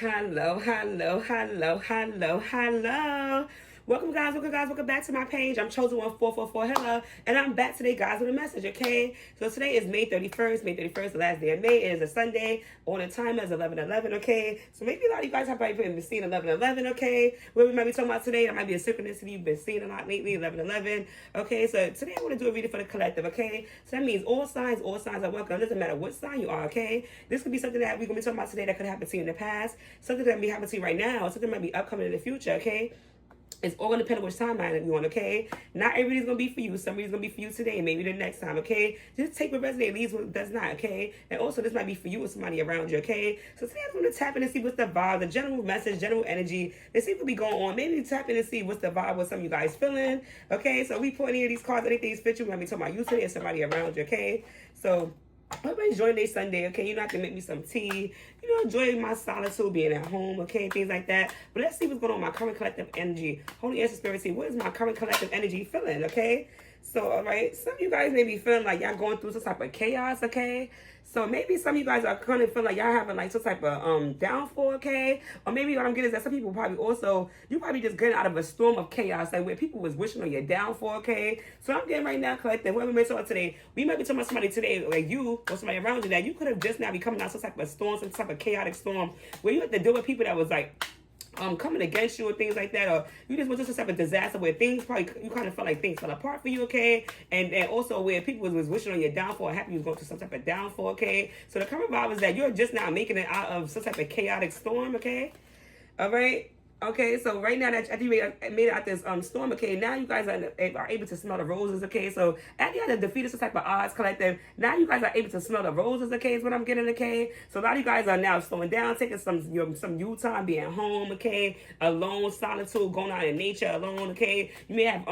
Hello, hello, hello, hello, hello. Welcome back to my page. I'm Chosen1444. Hello, and I'm back today, guys, with a message. Okay, so today is May 31st. May 31st, the last day of May. It is a Sunday. On the time is 11:11. Okay, so maybe a lot of you guys have probably been seeing 11:11. Okay, what we might be talking about today, that might be a synchronicity you've been seeing a lot lately. 11:11. Okay, so today I want to do a reading for the collective. Okay, so that means all signs are welcome. It doesn't matter what sign you are. Okay, this could be something that we're gonna be talking about today that could happen to you in the past, something that may happen to you right now, something that might be upcoming in the future. Okay. It's all gonna depend on which timeline you're on, okay? Not everybody's gonna be for you. Somebody's gonna be for you today, maybe the next time, okay? Just take what resonates, leaves what does not, okay? And also, this might be for you or somebody around you, okay? So today I'm gonna tap in and see what's the vibe, the general message, general energy. Let's see what be going on. Maybe tap in and see what's the vibe, what some of you guys feeling, okay? So we put any of these cards, anything's fit you. We might be talking about you today or somebody around you, okay? So hope you enjoying their Sunday, okay? You don't have to make me some tea. You know, enjoy my solitude, being at home, okay? Things like that. But let's see what's going on with my current collective energy. Holy Answer Spirit, what is my current collective energy feeling, okay? So, all right, some of you guys may be feeling like y'all going through some type of chaos, okay? So maybe some of you guys are kind of feeling like y'all having like some type of downfall, okay? Or maybe what I'm getting is that some people probably also, you probably just getting out of a storm of chaos, like where people was wishing on your downfall, okay? So I'm getting right now, collective, whoever we talking about today, we might be talking about somebody today, like you or somebody around you, that you could have just now be coming out some type of storm, some type of chaotic storm, where you had to deal with people that was like, coming against you or things like that, or you just went through some type of disaster where things probably, you kind of felt like things fell apart for you, okay? And also where people was wishing on your downfall, happy you was going through some type of downfall, okay? So the current vibe is that you're just now making it out of some type of chaotic storm, okay? All right. Okay, so right now that after you made it out this storm, okay, now you guys are able to smell the roses, okay? So after you had to defeat some type of odds collective, now you guys are able to smell the roses, okay, is what I'm getting, okay? So a lot of you guys are now slowing down, taking some you time, being home, okay? Alone, solitude, going out in nature alone, okay? You may have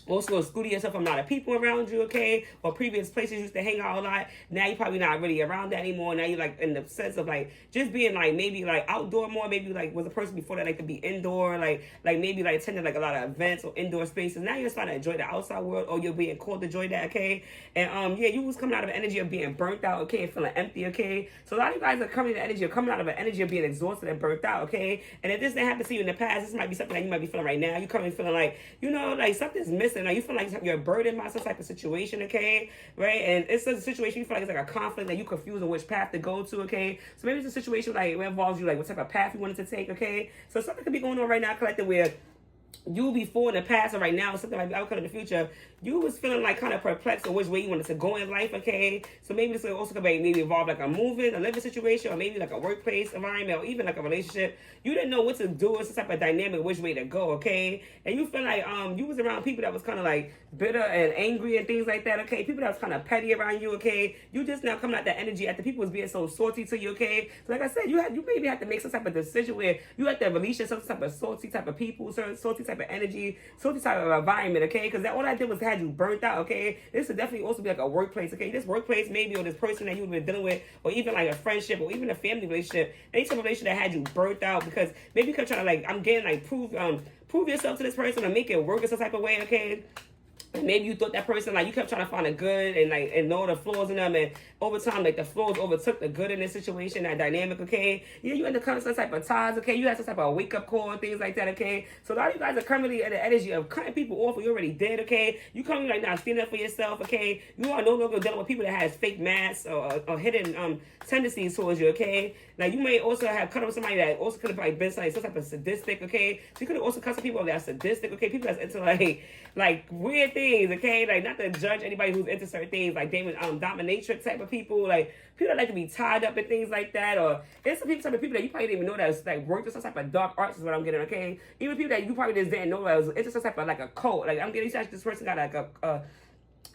also excluding yourself from a lot of people around you, okay? Or previous places you used to hang out a lot. Now you're probably not really around that anymore. Now you're like in the sense of like just being like maybe like outdoor more. Maybe like was a person before that like to be indoor, like maybe like attending like a lot of events or indoor spaces. Now you're starting to enjoy the outside world, or you're being called to enjoy that, okay? And yeah, you was coming out of an energy of being burnt out, okay, and feeling empty, okay? So a lot of you guys are coming to energy of coming out of an energy of being exhausted and burnt out, okay? And if this didn't happen to you in the past, this might be something that you might be feeling right now. You coming feeling like, you know, like something's missing. Like you feel like you're burdened by some type of situation, okay? Right? And it's a situation you feel like it's like a conflict that you confused on which path to go to, okay? So maybe it's a situation like it involves you like what type of path you wanted to take, okay? So something could be going on right now, collective, where you before in the past or right now, something like the outcome in the future, you was feeling like kind of perplexed on which way you wanted to go in life, okay? So maybe this will also could maybe involve like a moving, a living situation, or maybe like a workplace environment, or even like a relationship. You didn't know what to do. It's some type of dynamic, which way to go, okay? And you feel like you was around people that was kind of like bitter and angry and things like that, okay? People that was kind of petty around you, okay? You just now coming out that energy after people was being so salty to you, okay? So like I said, you maybe have to make some type of decision where you have to release yourself some type of salty type of people, certain salty type of energy, salty type of environment, okay? Because all I did was had you burnt out, okay? This would definitely also be like a workplace, okay? This workplace maybe, or this person that you've been dealing with, or even like a friendship, or even a family relationship, any type of relationship that had you burnt out, because maybe you kept trying to like, I'm getting like prove yourself to this person or make it work in some type of way, okay? And maybe you thought that person, like, you kept trying to find a good and know the flaws in them, and over time, like, the flaws overtook the good in this situation, that dynamic, okay? Yeah, you had to come to some type of ties, okay? You had some type of wake-up call and things like that, okay? So a lot of you guys are currently in the energy of cutting people off, or you already did, okay? You currently like now standing up for yourself, okay? You are no longer dealing with people that has fake masks or hidden tendencies towards you, okay? Now, you may also have cut off somebody that also could have like been some type of sadistic, okay? So you could have also cut some people that are sadistic, okay? People that's into like weird things, okay? Like, not to judge anybody who's into certain things, like dominatrix type of people, like people that like to be tied up and things like that, or it's some type of people that you probably didn't even know that's like worked with some type of dark arts is what I'm getting, okay? Even people that you probably just didn't know that was into some type of like a cult. Like, I'm getting this person got like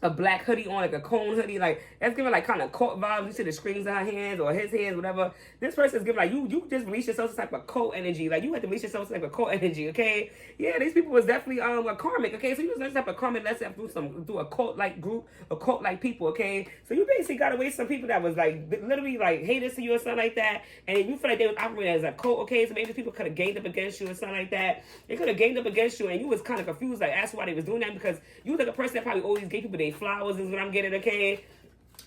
a black hoodie on, like a cone hoodie, like that's giving like kind of cult vibes. You see the screens in her hands or his hands, whatever. This person is giving like you just release yourself some type of cult energy. Like you had to release yourself some type of cult energy, okay? Yeah, these people was definitely a karmic, okay? So you was some type of karmic lesson through a cult like group, a cult like people, okay? So you basically got away some people that was like literally like haters to you or something like that, and you feel like they was operating as a cult, okay? So maybe people could have gained up against you or something like that. They could have gained up against you, and you was kind of confused, like asked why they was doing that, because you was like a person that probably always gave people their flowers, is what I'm getting, okay?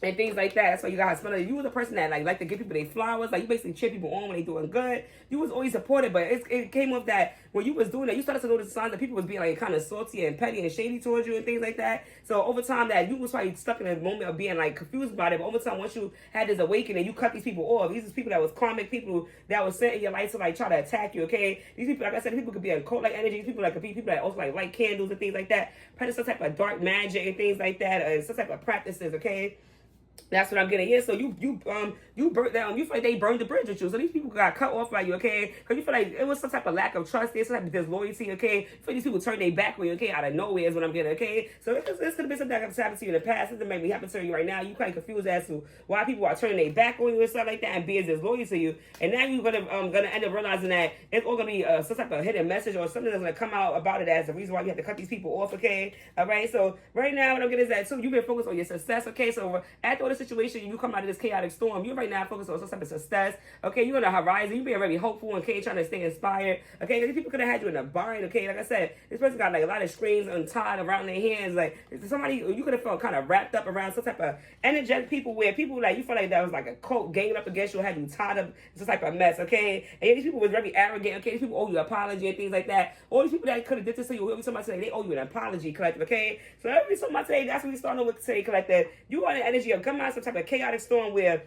and things like that. That's why you guys smell it. You was a person that like to give people their flowers. Like you basically cheer people on when they doing good. You was always supported, but it came off that when you was doing that, you started to notice signs that people was being like kind of salty and petty and shady towards you and things like that. So over time, that you was probably stuck in a moment of being like confused about it. But over time, once you had this awakening, you cut these people off. These are people that was karmic, people that was sent in your life to like try to attack you. Okay, these people, like I said, people could be in cult like energy. People that could be people that also like light candles and things like that. Practice some type of dark magic and things like that, or some type of practices. Okay. That's what I'm getting. Yeah, so you burnt down. You feel like they burned the bridge with you. So these people got cut off by you, okay? Because you feel like it was some type of lack of trust. There's some type of disloyalty, okay? You feel these people turn their back on you, okay? Out of nowhere is what I'm getting, okay? So this could have been something that happened to you in the past. This may be happening to you right now. You quite confused as to why people are turning their back on you and stuff like that and being disloyal to you. And now you're gonna end up realizing that it's all gonna be some type of hidden message or something that's gonna come out about it as the reason why you have to cut these people off, okay? All right. So right now what I'm getting is that too. You've been focused on your success, okay? So after all the situation, you come out of this chaotic storm. You right now focus on some type of success. Okay, you on the horizon. You being very hopeful, okay, trying to stay inspired. Okay, these people could have had you in a bind. Okay, like I said, this person got like a lot of strings untied around their hands. Like somebody, you could have felt kind of wrapped up around some type of energetic people where people like you feel like that was like a cult ganging up against you, had you tied up in some type of mess. Okay, and these people was very arrogant. Okay, these people owe you an apology and things like that. All these people that could have did this to you, every time I say they owe you an apology, collective. Okay, so every time I say that's what we starting with today, collective. You are the energy of coming out of some type of chaotic storm where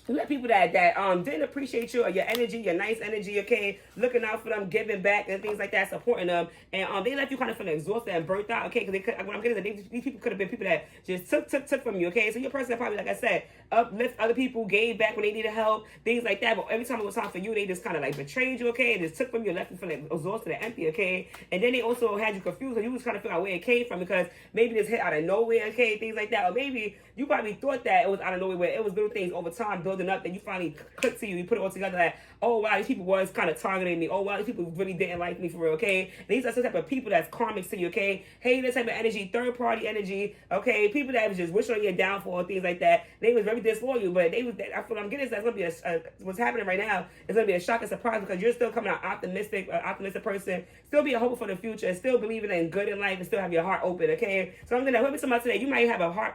you have people that didn't appreciate you or your energy, your nice energy, okay, looking out for them, giving back and things like that, supporting them, and they left you kind of feeling exhausted and burnt out, okay, because what I'm getting is that these people could have been people that just took from you, okay, so you're a person that probably, like I said, uplift other people, gave back when they needed help, things like that, but every time it was time for you, they just kind of like betrayed you, okay, and just took from you and left you feeling exhausted and empty, okay, and then they also had you confused, and you was trying to figure out where it came from, because maybe this hit out of nowhere, okay, things like that, or maybe you probably thought that it was out of nowhere, where it was little things over time building up that you finally clicked to you put it all together that, oh wow, these people was kind of targeting me, oh wow, these people really didn't like me for real, okay, and these are some type of people that's karmic to you, okay, hey, this type of energy, third party energy, okay, people that was just wishing on your downfall and things like that, they was very disloyal, but they was, what I'm getting is that's going to be what's happening right now is going to be a shock and surprise, because you're still coming out optimistic person, still being hopeful for the future, still believing in good in life, and still have your heart open, okay, so I'm going to help somebody today, you might have a heart,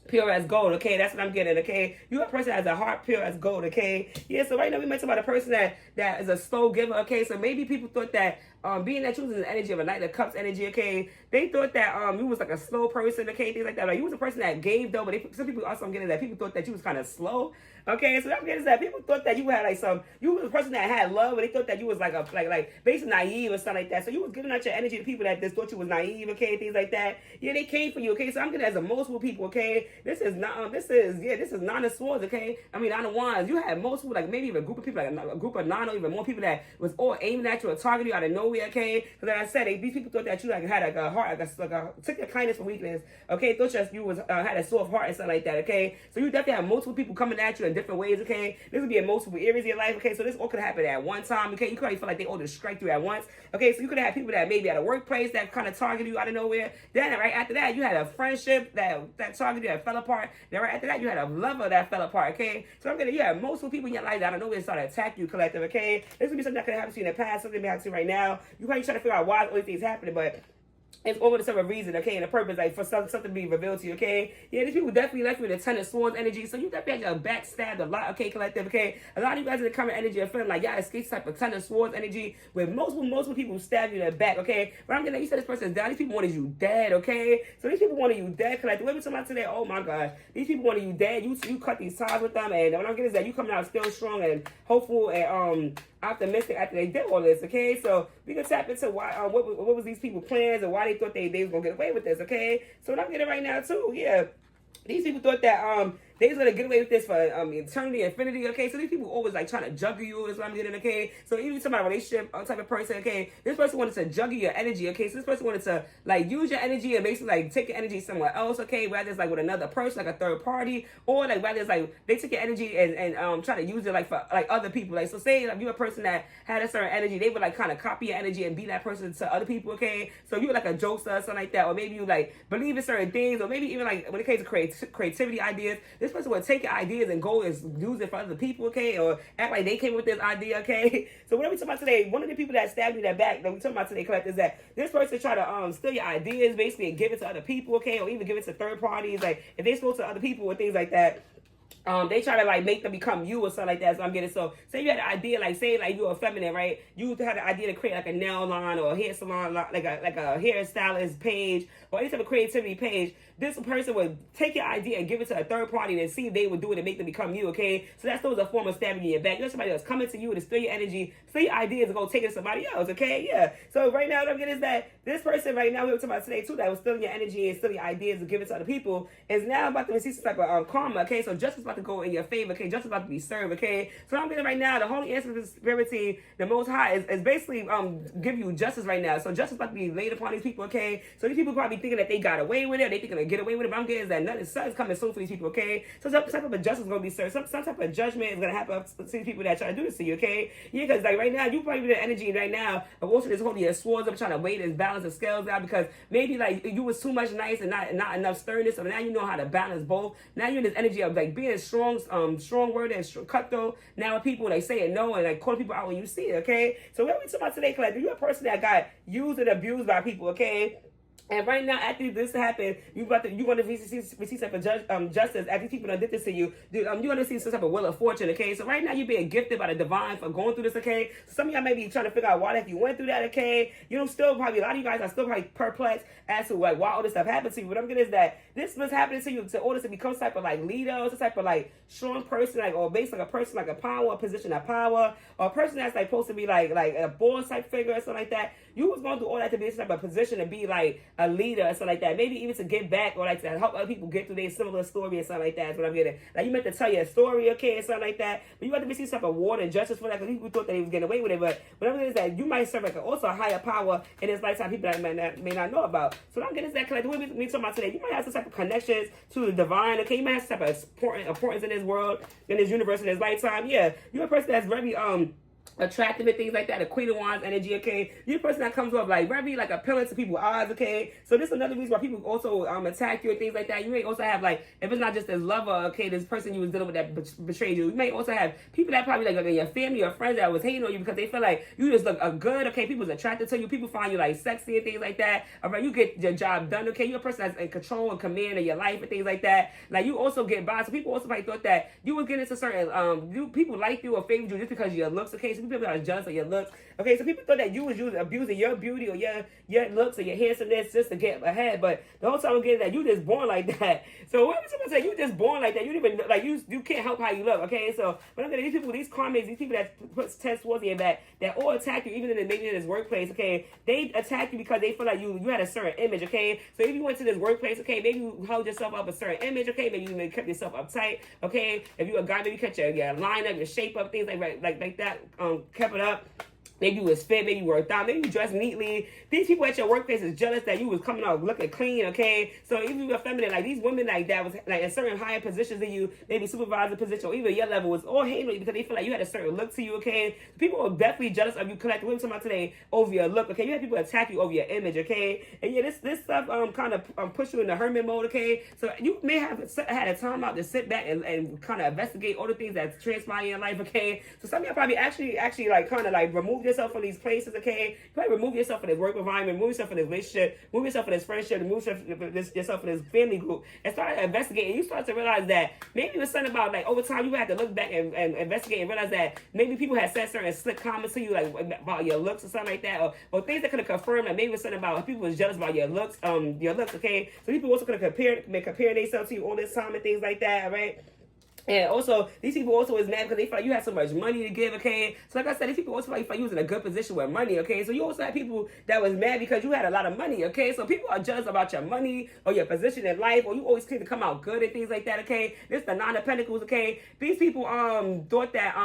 pure as gold, okay? That's what I'm getting, okay? You're a person that has a heart pure as gold, okay? Yeah, so right now we mentioned about a person that is a slow giver, okay? So maybe people thought that being that you was in the energy of a Knight of Cups energy, okay? They thought that you was like a slow person, okay? Things like that. Like you was a person that gave though, but some people also, I'm getting that people thought that you was kind of slow, okay? So I'm getting that people thought that you had like you was a person that had love, but they thought that you was like basically naive or something like that. So you was giving out your energy to people that just thought you was naive, okay? Things like that. Yeah, they came for you, okay? So I'm getting as a multiple people, okay? This is Nine of Swords, okay? I mean, Nine of Wands. You had multiple, like maybe even a group of people, like a group of 9 or even more people that was all aiming at you or targeting you out of nowhere, okay? Because like I said, these people thought that you like had like a heart, took your kindness for weakness, okay? Thought you was had a soft heart and stuff like that, okay? So you definitely have multiple people coming at you in different ways, okay? This would be in multiple areas of your life, okay? So this all could happen at one time, okay? You could feel like they all just strike you at once, okay? So you could have people that maybe at a workplace that kind of targeted you out of nowhere. Then right after that, you had a friendship that targeted you that fell apart. Then right after that, you had a lover that fell apart, okay? So I'm gonna, you have multiple people in your life that out of nowhere start to attack you, collective, okay? This would be something that could happen to you in the past, something that happen to you right now. You probably trying to figure out why all these things happening, but it's all for some reason, okay, and a purpose, like for something to be revealed to you, okay? Yeah, these people definitely left you with a Ten of Swords energy, so you definitely had backstabbed a lot, okay, collective, okay? A lot of you guys in the current energy are feeling like y'all escaped type of Ten of Swords energy where multiple people stab you in the back, okay? But I'm getting, you said this person is down, these people wanted you dead, okay? So these people wanted you dead, collective. Wait until today, oh my gosh, these people wanted you dead, you cut these ties with them, and what I'm getting is that you coming out still strong and hopeful and optimistic after they did all this, okay? So we can tap into why what was these people plans and why they thought they was gonna get away with this, okay? So what I'm getting right now too, yeah. These people thought that they was gonna get away with this for eternity, infinity, okay? So these people always like trying to juggle you is what I'm getting, okay? So even somebody relationship type of person, okay? This person wanted to juggle your energy, okay? So this person wanted to like use your energy and basically like take your energy somewhere else, okay? Whether it's like with another person, like a third party, or like whether it's like they took your energy and try to use it like for like other people. Like so say like you're a person that had a certain energy, they would like kind of copy your energy and be that person to other people, okay? So you were like a jokester or something like that, or maybe you like believe in certain things, or maybe even like when it comes to creativity ideas, this person will take your ideas and go and use it for other people, okay, or act like they came with this idea, okay. So what are we talking about today? One of the people that stabbed you in the back that we talking about today, collect, is that this person try to steal your ideas basically and give it to other people, okay, or even give it to third parties. Like if they spoke to other people or things like that, they try to like make them become you or something like that. So I'm getting, so say you had an idea, like say like you're a feminine, right? You had an idea to create like a nail line or a hair salon, like a hairstylist page or any type of creativity page. This person would take your idea and give it to a third party and see if they would do it and make them become you, okay? So that's still a form of stabbing in your back. You're somebody else coming to you to steal your energy, steal your ideas and go take it to somebody else, okay? Yeah. So right now what I'm getting is that this person right now, we were talking about today too, that was stealing your energy and stealing your ideas and giving it to other people, is now about to receive some type of karma, okay? So justice about to go in your favor, okay? Justice about to be served, okay? So I'm getting right now, the Holy Ancestor Spirit, the Most High, is basically give you justice right now. So justice about to be laid upon these people, okay? So these people probably thinking that they got away with it, or they thinking they get away with it, but I'm getting is that something's coming soon for these people, okay? So some type of justice is going to be served. Some type of judgment is going to happen to these people that try to do this to you, okay? Yeah, because like right now, you probably the energy right now of also just holding your swords up, trying to weigh this balance of scales out, because maybe like you was too much nice and not enough sternness, so now you know how to balance both. Now you're in this energy of like being strong word and cutthroat. Now with people, like saying no and like calling people out when you see it, okay? So what are we talking about today, Colette? You're a person that got used and abused by people, okay? And right now, after this happened, you're going to receive some type of justice. After people done did this to you, you're going to see some type of will of fortune, okay? So right now, you're being gifted by the divine for going through this, okay? So some of y'all may be trying to figure out why the heck you went through that, okay? You know, still probably, a lot of you guys are still probably perplexed as to like why all this stuff happened to you. What I'm getting is that this was happening to you to order to become some type of like leader, or some type of like strong person, like, or based like a person like a power, a position of power, or a person that's like supposed to be like a boss type figure or something like that. You was going through all that to be this type of position to be like a leader or something like that. Maybe even to give back or like to help other people get through their similar story or something like that. That's what I'm getting. Like you meant to tell your story, okay, or something like that. But you have to receive some type of reward and justice for that, because people thought that they was getting away with it. But whatever it is that you might serve like also a higher power in this lifetime, people that may not know about. So what I'm getting is that, like the way we talking about today, you might have some type of connections to the divine, okay? You might have some type of importance in this world, in this universe, in this lifetime. Yeah, you're a person that's very attractive and things like that, the Queen of Wands energy, okay? You're a person that comes off like very like appealing to people's eyes, okay? So this is another reason why people also attack you and things like that. You may also have like, if it's not just this lover, okay, this person you was dealing with that betrayed you, you may also have people that probably like in your family or friends that was hating on you because they feel like you just look good, okay? People's attracted to you, people find you like sexy and things like that. All right, you get your job done, okay? You're a person that's in control and command of your life and things like that. Like you also get by, so people also probably thought that you would get into certain people like you or favored you just because of your looks, okay? So people are jealous of your looks, okay? So people thought that you was abusing your beauty or your looks or your handsomeness just to get ahead, but the whole time I'm getting that you just born like that. So what am I supposed to say? You just born like that. You didn't even like you can't help how you look, okay? So but I'm getting these people, these karmas, these people that put tests towards your back, that all attack you, even in maybe in this workplace, okay? They attack you because they feel like you had a certain image, okay? So if you went to this workplace, okay, maybe you held yourself up a certain image, okay? Maybe you kept yourself uptight, okay? If you a guy, maybe you kept your line up, your shape up, things like that, kept it up. Maybe you was fit, maybe you worked out, maybe you dressed neatly. These people at your workplace is jealous that you was coming out looking clean, okay? So even if you're feminine, like these women like that was like in certain higher positions than you, maybe supervisor position or even your level, was all hating on you because they feel like you had a certain look to you, okay? People are definitely jealous of you. Collect what we're talking about today over your look, okay? You have people attack you over your image, okay? And yeah, this stuff kind of push you into hermit mode, okay? So you may have had a time out to sit back and kind of investigate all the things that transpire in your life, okay? So some of y'all probably actually like kind of like remove yourself from these places, okay? You probably remove yourself from this work environment, remove yourself from this relationship, remove yourself from this friendship, remove yourself from this family group, and start investigating. You start to realize that maybe it was something about like over time you had to look back and investigate and realize that maybe people had said certain slick comments to you like about your looks or something like that, or things that could have confirmed that maybe it was something about people was jealous about your looks, okay? So people also could have comparing themselves to you all this time and things like that, all right? And also, these people also is mad because they feel like you have so much money to give, okay? So like I said, these people also feel like you was in a good position with money, okay? So you also have people that was mad because you had a lot of money, okay? So people are jealous about your money or your position in life, or you always seem to come out good and things like that, okay? This is the Nine of Pentacles, okay? These people thought that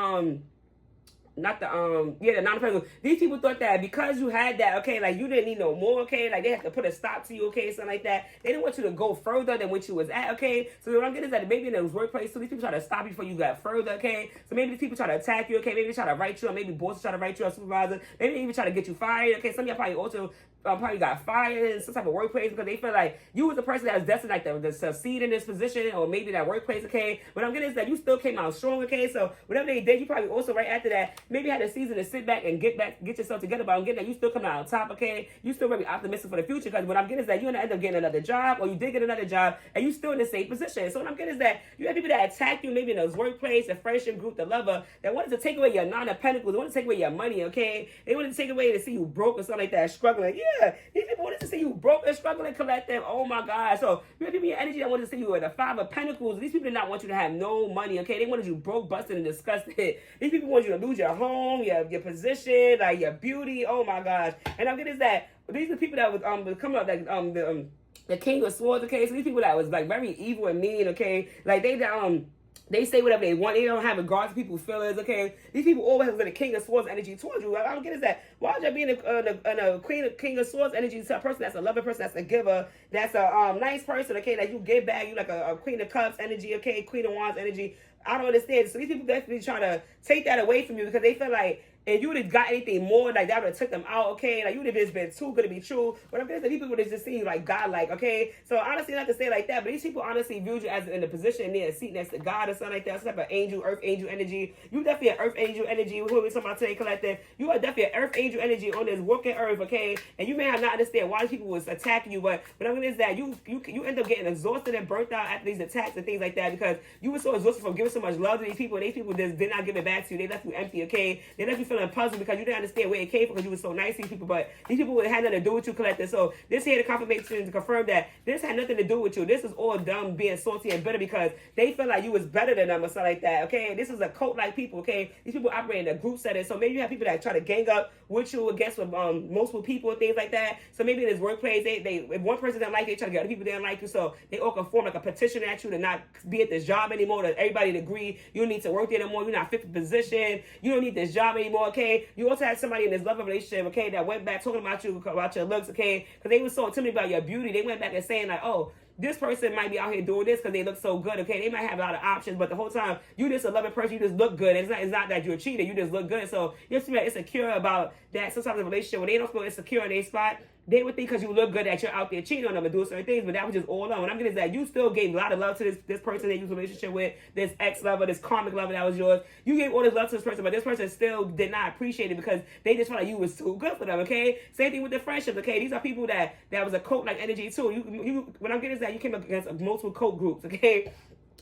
the Nine of Pentacles. These people thought that because you had that, okay, like you didn't need no more, okay, like they had to put a stop to you, okay, something like that. They didn't want you to go further than what you was at, okay. So what I'm getting is that maybe in those workplace, so these people try to stop you before you got further, okay. So maybe these people try to attack you, okay. Maybe they try to write you, or maybe bosses try to write you, or supervisor. Maybe even try to get you fired, okay. Some of y'all probably also probably got fired in some type of workplace because they feel like you was the person that was destined like to succeed in this position or maybe that workplace, okay? What I'm getting is that you still came out strong, okay? So whatever they did, you probably also right after that maybe had a season to sit back and get yourself together. But I'm getting that you still coming out on top, okay? You still very optimistic for the future because what I'm getting is that you're gonna end up getting another job, or you did get another job and you still in the same position. So what I'm getting is that you have people that attack you maybe in those workplace, the friendship group, the lover, that wanted to take away your nine of pentacles, they wanted to take away your money, okay? They wanted to take away to see you broke or something like that, struggling. Yeah, these people wanted to see you broke and struggling, collective. Oh my God. So you have people in your energy that wanted to see you with the five of pentacles. These people did not want you to have no money, okay? They wanted you broke, busted, and disgusted. These people want you to lose your home, your position, like your beauty. Oh my gosh. And I'm getting is that these are the people that was coming up like the King of Swords, okay? So these people that was like very evil and mean, okay? Like they say whatever they want. They don't have regard to people's feelings, okay? These people always have the King of Swords energy towards you. I don't get is that why would you be in a King of Swords energy to a person that's a loving person, that's a giver, that's a nice person, okay? That you give back, you like a Queen of Cups energy, okay? Queen of Wands energy. I don't understand. So these people definitely try to take that away from you because they feel like if you would have got anything more, like that would have took them out, okay? Like you would have just been too good to be true. But I'm going to say these people would have just seen you like God-like, okay? So honestly, not to say like that, but these people honestly viewed you as in a position near a seat next to God or something like that. Some type of angel, earth angel energy. You definitely an earth angel energy. Who are we talking about today, collective? You are definitely an earth angel energy on this walking earth, okay? And you may have not understand why people was attacking you, but I'm going to say that you end up getting exhausted and burnt out after these attacks and things like that because you were so exhausted from giving so much love to these people, and these people just did not give it back to you. They left you empty, okay? They left you feeling puzzled because you didn't understand where it came from because you were so nice to these people, but these people had nothing to do with you, collective. So this here the confirmation to confirm that this had nothing to do with you. This is all dumb being salty and bitter because they feel like you was better than them or something like that, okay? This is a cult-like people, okay? These people operate in a group setting, so maybe you have people that try to gang up with you against multiple people and things like that. So maybe in this workplace, they if one person didn't like you, they try to get other people that didn't like you, so they all can form like a petition at you to not be at this job anymore, that everybody to agree you don't need to work there anymore, you're not fit for position, you don't need this job anymore, okay? You also had somebody in this loving relationship, okay, that went back talking about you, about your looks, okay, because they were so intimidated about your beauty, they went back and saying like, oh, this person might be out here doing this because they look so good, okay? They might have a lot of options, but the whole time, you just a loving person, you just look good. It's not that you're a cheater, you just look good. So you have to be insecure about that. Sometimes in a relationship, when they don't feel insecure in their spot, they would think because you look good that you're out there cheating on them and doing certain things, but that was just all on. What I'm getting is that you still gave a lot of love to this person that you was in a relationship with, this ex-lover, this karmic lover that was yours. You gave all this love to this person, but this person still did not appreciate it because they just felt like you was too good for them, okay? Same thing with the friendships, okay? These are people that was a cult-like energy too. What I'm getting is that you came up against multiple cult groups, okay?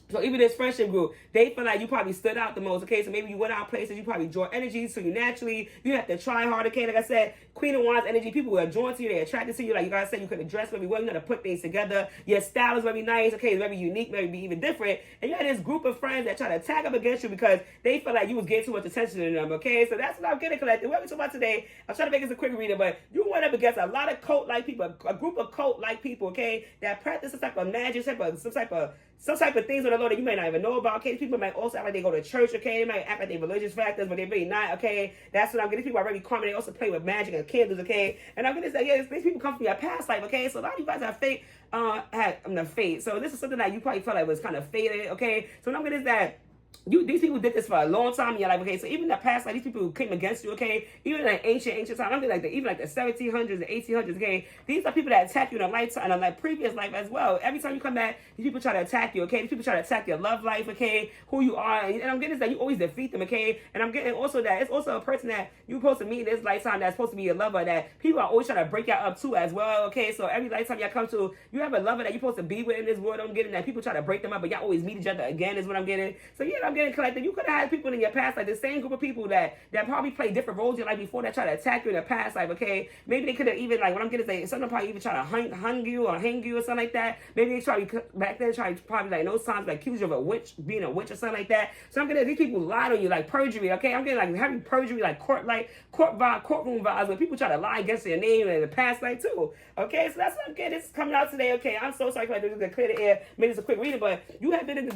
So even this friendship group, they feel like you probably stood out the most, okay? So maybe you went out places, you probably draw energy, so you naturally, you have to try hard, okay? Like I said, Queen of Wands energy, people are drawn to you, they're attracted to you. Like you guys said, you could have dressed very well, you know how to put things together. Your style is very nice, okay? It's very unique, maybe even different. And you had this group of friends that try to attack up against you because they feel like you was getting too much attention to them, okay? So that's what I'm getting, collected. What we're talking about today, I'm trying to make this a quick reader, but you went up against a lot of cult-like people, a group of cult-like people, okay? That practice some type of magic, some type of things on the Lord that you may not even know about, okay? People might also act like they go to church, okay? They might act like they're religious factors, but they're really not, okay? That's what I'm getting. People are really common. They also play with magic and candles, okay? And I'm going to say, yeah, these people come from your past life, okay? So a lot of you guys have fate, fate. So this is something that you probably felt like was kind of fated, okay? So what I'm getting is that these people did this for a long time in your life, okay? So even the past, like these people who came against you, okay? Even in like ancient time, I'm like even like the 1700s and 1800s, okay? These are people that attack you in a lifetime, in a previous life as well. Every time you come back, these people try to attack you, okay? These people try to attack your love life, okay? Who you are, and I'm getting is that you always defeat them, okay? And I'm getting also that it's also a person that you're supposed to meet in this lifetime that's supposed to be your lover that people are always trying to break you up too as well, okay? So every lifetime y'all come to, you have a lover that you're supposed to be with in this world. I'm getting that people try to break them up, but y'all always meet each other again is what I'm getting. So yeah, I'm getting collected. You could have had people in your past, like the same group of people that probably played different roles in your life before that try to attack you in the past life, okay? Maybe they could have even, like, what I'm getting is, some of them probably even try to hang you or something like that. Maybe they try to, back then, probably, like, in those times, like, accuse you of a witch, being a witch or something like that. So I'm getting, these people lied on you, like, perjury, okay? I'm getting, like, heavy perjury, like, courtroom vibes, where people try to lie against your name in the past life, too, okay? So that's what I'm getting. This is coming out today, okay? I'm so sorry for this to clear the air. Maybe it's a quick reading, but you have been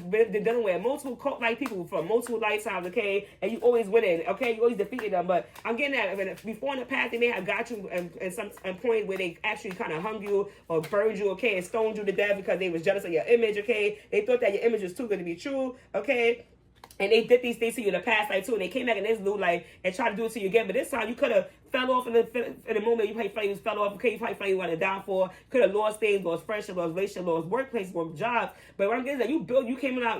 dealing with multiple cult-like people for multiple lifetimes, okay? And you always winning, okay? You always defeated them. But I'm getting that before in the past, they may have got you in some point where they actually kind of hung you or burned you, okay, and stoned you to death because they was jealous of your image, okay? They thought that your image was too good to be true, okay? and they did these things to you in the past life too, and they came back in this new life and tried to do it to you again. But this time you could have fell off in the moment. You probably felt you fell off. Okay, you probably felt you wanted to die for. Could have lost things, lost friendship, lost relationship, lost workplace, lost jobs. But what I'm getting is that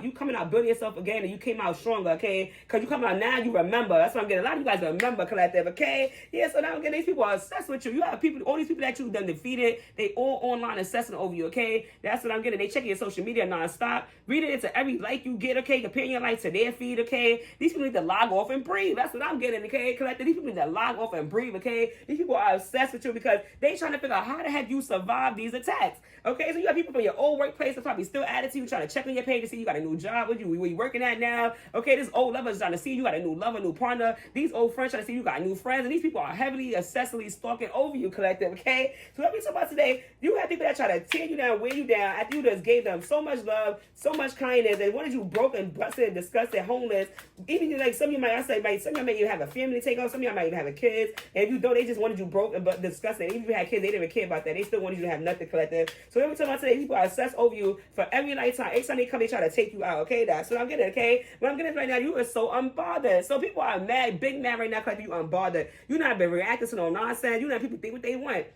you coming out building yourself again, and you came out stronger. Okay, because you coming out now, you remember. That's what I'm getting. A lot of you guys remember collective. Okay, yeah. So now I'm getting these people are obsessed with you. You have people, all these people that you've done defeated. They all online obsessing over you. Okay, that's what I'm getting. They checking your social media nonstop, reading into every like you get. Okay, comparing your life to their feed. Okay, these people need to log off and breathe. That's what I'm getting. Okay, collective. These people need to log off and breathe. Okay, these people are obsessed with you because they trying to figure out how the heck you survive these attacks. Okay, so you got people from your old workplace that probably still added to you, trying to check on your page to see you got a new job with you, where you working at now. Okay, this old lover is trying to see you got a new lover, new partner. These old friends trying to see you got new friends, and these people are heavily, obsessively stalking over you, collective. Okay, so what we talk about today, you have people that try to tear you down, wear you down after you just gave them so much love, so much kindness, and wanted you broken, busted, disgusted, homeless. Even like some of you might, some of you might even have a family to take on, some of you might even have a kids, and if you don't, they just wanted you broken but disgusted. Even if you had kids, they didn't even care about that. They still wanted you to have nothing, collective. So every time I say people are obsessed over you for every lifetime. Every time they come, they try to take you out. Okay, that's what I'm getting. Okay, what I'm getting right now, you are so unbothered. So people are mad, big mad right now because you unbothered. You not been reacting to no nonsense. You not people think what they want.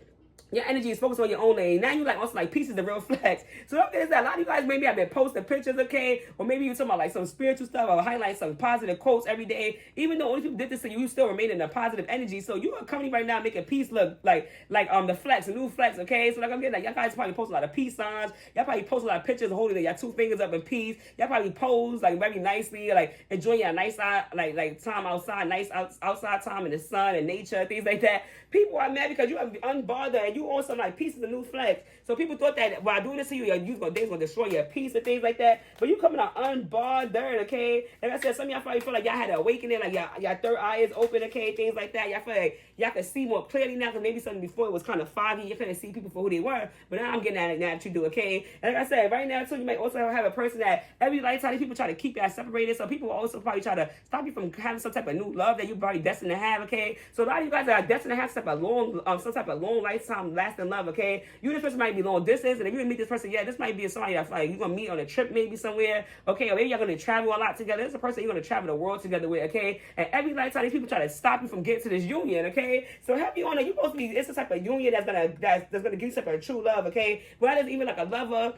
Your energy is focused on your own lane. Now you like also like pieces of real flex. So okay, is that a lot of you guys maybe have been posting pictures, okay? Or maybe you're talking about like some spiritual stuff or highlight some positive quotes every day. Even though only people did this to you, you still remain in a positive energy. So you are coming right now making peace look like the flex, the new flex, okay? So like I'm getting like y'all guys probably post a lot of peace signs. Y'all probably post a lot of pictures holding y'all two fingers up in peace. Y'all probably pose like very nicely, like enjoying your nice like time outside, nice outside time in the sun and nature, things like that. People are mad because you are unbothered and you on some like pieces of new flex. So people thought that while doing this to you, they're gonna destroy your peace and things like that. But you coming out unbothered, okay? Like I said, some of y'all probably feel like y'all had an awakening, like y'all third eye is open, okay? Things like that. Y'all feel like y'all can see more clearly now because maybe something before it was kind of foggy. You couldn't see people for who they were. But now I'm getting at it now that you do, okay? And like I said, right now too, you might also have a person that every lifetime these people try to keep y'all separated. So people will also probably try to stop you from having some type of new love that you're already destined to have, okay? So a lot of you guys are destined to have some type of long lifetime lasting love, okay? You and this person might be long distance, and if you meet this person, yeah, this might be somebody that's like you're gonna meet on a trip maybe somewhere, okay? Or maybe you're gonna travel a lot together. This is a person you're gonna travel the world together with, okay? And every lifetime these people try to stop you from getting to this union, okay? So help you on it. You're supposed to be, it's the type of union that's gonna give you some type of true love, okay? Whether it's even like a lover,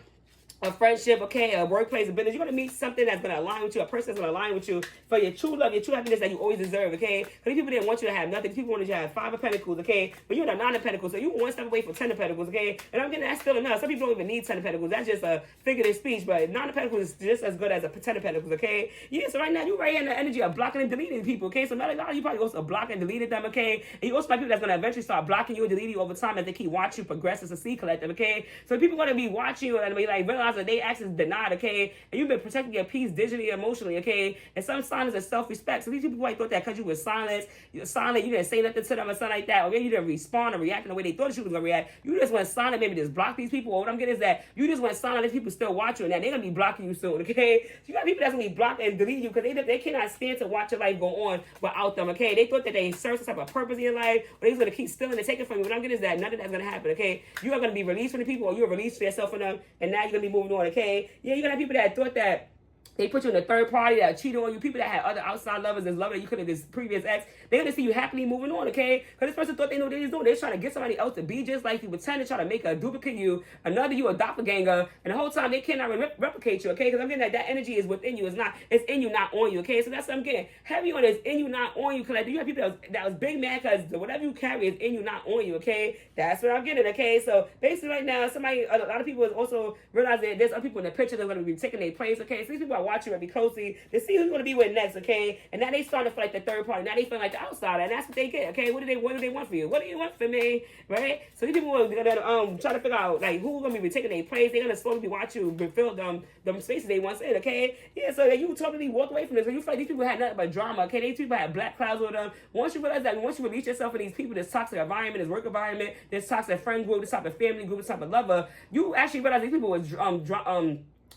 a friendship, okay, a workplace, a business, you're going to meet something that's going to align with you, a person that's going to align with you for your true love, your true happiness that you always deserve, okay? Because people didn't want you to have nothing. People wanted you to have 5 of Pentacles, okay? But you're the 9 of Pentacles, so you one step away from 10 of Pentacles, okay? And I'm getting that's still enough. Some people don't even need 10 of Pentacles. That's just a figurative speech, but 9 of Pentacles is just as good as a 10 of Pentacles, okay? Yeah, so right now, you're right in the energy of blocking and deleting people, okay? So not a lot of you probably also block and deleted them, okay? And you also have people that's going to eventually start blocking you and deleting you over time as they keep watching you progress as a C collective, okay? So people going to be watching you and be like, realize that they actually denied, okay? And you've been protecting your peace digitally, emotionally, okay? And some signs of self-respect. So these people probably thought that because you were silent, you didn't say nothing to them or something like that, or maybe you didn't respond or react in the way they thought you was gonna react. You just went silent, maybe just block these people. Or what I'm getting is that you just went silent, these people still watch you, and that they're gonna be blocking you soon, okay? So you got people that's gonna be blocked and delete you because they cannot stand to watch your life go on without them, okay? They thought that they served some type of purpose in your life, or they was gonna keep stealing and taking from you. What I'm getting is that none of that's gonna happen, okay? You are gonna be released from the people, or you're released for yourself from them, and now you're gonna be moving on, okay? Yeah, you're gonna have people that thought that they put you in a third party that cheated on you. People that had other outside lovers and lovers that you could have this previous ex. They're going to see you happily moving on, okay? Because this person thought they knew what they was doing. They're trying to get somebody else to be just like you. Pretend to try to make a duplicate you, another you, a doppelganger. And the whole time they cannot replicate you, okay? Because I'm getting that energy is within you. It's in you, not on you, okay? So that's what I'm getting. Heavy on is in you, not on you. Because you have people that was big mad because whatever you carry is in you, not on you, okay? That's what I'm getting, okay? So basically right now, a lot of people is also realizing there's other people in the picture that's going to be taking their place, okay? So these people are watching very closely to see who's going to be with next, okay? And now they starting to feel like the third party. Now they feel like the outsider, and that's what they get, okay? What do they want for you? What do you want from me, right? So these people are going to try to figure out like who's going to be taking their place. They're going to slowly be watching you refill them spaces they once in, okay? Yeah, so that you totally walk away from this. So you feel like these people had nothing but drama, okay? These people had black clouds with them. Once you realize that, once you release yourself from these people, this toxic environment, this work environment, this toxic friend group, this type of family group, this type of lover, you actually realize these people was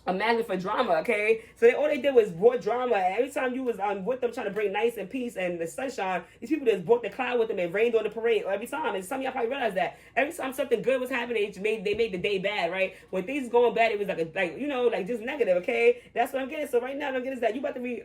a magnet for drama, okay? So all they did was brought drama. And every time you was with them trying to bring nice and peace and the sunshine, these people just brought the cloud with them and rained on the parade every time. And some of y'all probably realize that every time something good was happening, they made the day bad, right? When things going bad, it was like just negative, okay? That's what I'm getting. So right now, what I'm getting is that you about to be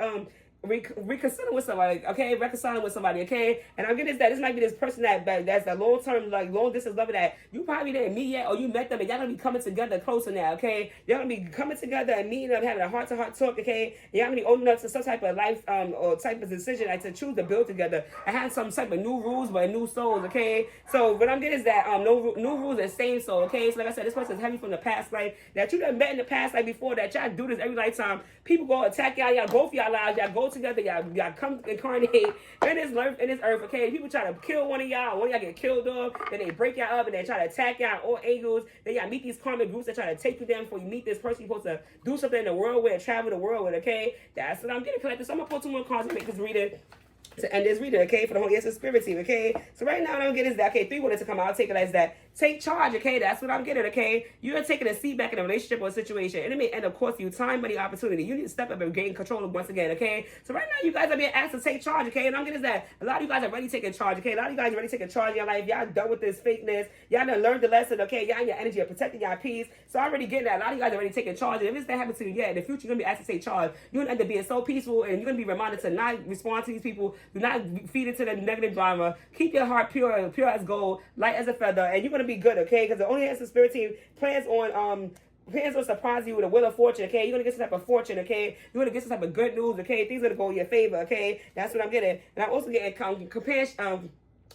reconciling with somebody, okay? Reconciling with somebody, okay? And I'm getting that this might be this person that's a long-term, like long-distance lover that you probably didn't meet yet, or you met them and y'all gonna be coming together closer now, okay? Y'all gonna be coming together and meeting up, having a heart-to-heart talk, okay? And y'all gonna be old enough to some type of life or type of decision, like to choose to build together and have some type of new rules but new souls, okay? So what I'm getting is that new rules and same soul, okay? So like I said, this person's heavy from the past life that you done met in the past life before, that y'all do this every lifetime. People go attack y'all both y'all lives, y'all go together, y'all come incarnate in this earth, okay? People try to kill one of y'all get killed off, then they break y'all up and they try to attack y'all all angles. Then y'all meet these karmic groups that try to take you down before you meet this person you're supposed to do something in the world with, travel the world with, okay? That's what I'm getting collected. So I'm gonna pull 2 more cards and make this reading to end this reading, okay, for the whole Yes and Spirit team, okay? So right now what I'm getting is that, okay, 3 wanted to come out, I'll take it as that. Take charge, okay? That's what I'm getting, okay? You're taking a seat back in a relationship or a situation, and it may end up costing you time, money, opportunity. You need to step up and gain control once again, okay? So right now, you guys are being asked to take charge, okay? And I'm getting is that a lot of you guys are already taking charge, okay? A lot of you guys are already taking charge of your life. Y'all done with this fakeness. Y'all done learned the lesson, okay? Y'all in your energy of protecting your peace. So I'm already getting that. A lot of you guys are already taking charge. And if it's not happening to you yet, in the future, you're going to be asked to take charge. You're going to end up being so peaceful, and you're going to be reminded to not respond to these people. Do not feed into the negative drama. Keep your heart pure as gold, light as a feather, and you're going to be good, okay? Because the only answer Spirit team plans on surprise you with a wheel of fortune, okay? You're gonna get some type of fortune, okay? You're gonna get some type of good news, okay? Things are gonna go in your favor, okay? That's what I'm getting. And I'm also getting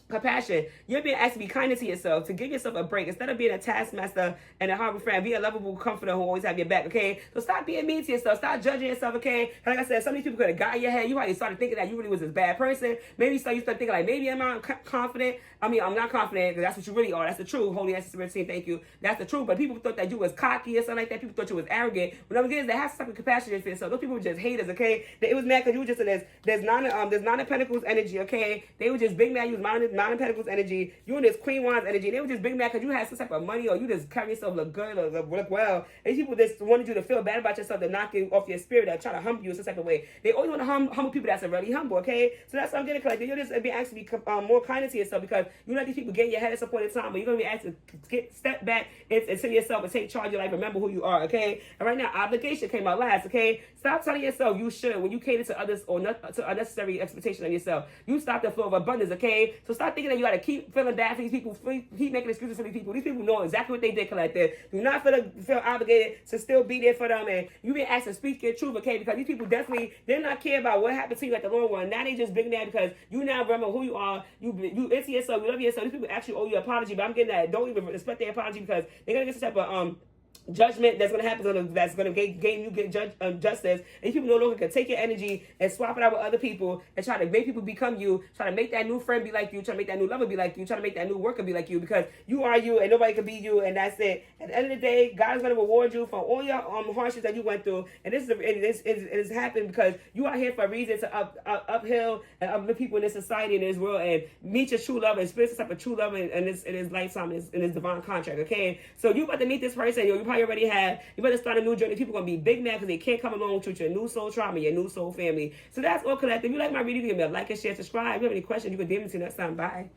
compassion. You're being asked to be kind to yourself, to give yourself a break. Instead of being a taskmaster and a horrible friend, be a lovable comforter who always have your back, okay? So stop being mean to yourself. Stop judging yourself, okay? Like I said, some of these people could have got in your head. You probably started thinking that you really was this bad person. Maybe you start thinking like, maybe I'm not confident. I mean, I'm not confident, because that's what you really are. That's the truth. Holy Answer Spirit team, thank you. That's the truth. But people thought that you was cocky or something like that. People thought you was arrogant. What I'm getting is that have some compassion for yourself. Those people were just haters, okay? It was mad because you were just in there's nine of Pentacles energy, okay? They were just big mad. You was nine of Pentacles energy. You in this Queen Wands energy. And they were just big mad because you had some type of money, or you just carry yourself look good or look well. And people just wanted you to feel bad about yourself, to knock you off your spirit, that try to humble you in some type of way. They always want to humble people that's really humble, okay? So that's what I'm getting collected. You're just being asked to be more kind to yourself, because you let these people get in your head at some point in time, but you're going to be asked to step back into yourself and take charge of your life. Remember who you are, okay? And right now, obligation came out last, okay? Stop telling yourself you should when you cater to others or to unnecessary expectation of yourself. You stop the flow of abundance, okay? So stop thinking that you got to keep feeling bad for these people, keep making excuses for these people. These people know exactly what they did, collective. Do not feel obligated to still be there for them, and you been asked to speak your truth, okay? Because these people definitely, they're not care about what happened to you at the long run. Now they just big mad because you now remember who you are. You into yourself. You love yourself. These people actually owe you an apology, but I'm getting that. Don't even respect their apology, because they're gonna get some type of judgment that's going to happen, that's going to gain you justice. And people no longer can take your energy and swap it out with other people and try to make people become you, try to make that new friend be like you, try to make that new lover be like you, try to make that new worker be like you, because you are you and nobody can be you, and that's it. At the end of the day, God is going to reward you for all your hardships that you went through, and it has happened because you are here for a reason, to uphill and uplift people in this society, in this world, and meet your true love and experience this type of true love in his lifetime, in his divine contract, okay? So you about to meet this person, you probably already have. You better start a new journey. People are going to be big mad because they can't come along with your new soul trauma, your new soul family. So that's all collective. If you like my reading, give me a like and share, subscribe. If you have any questions, you can DM me to next time. Bye.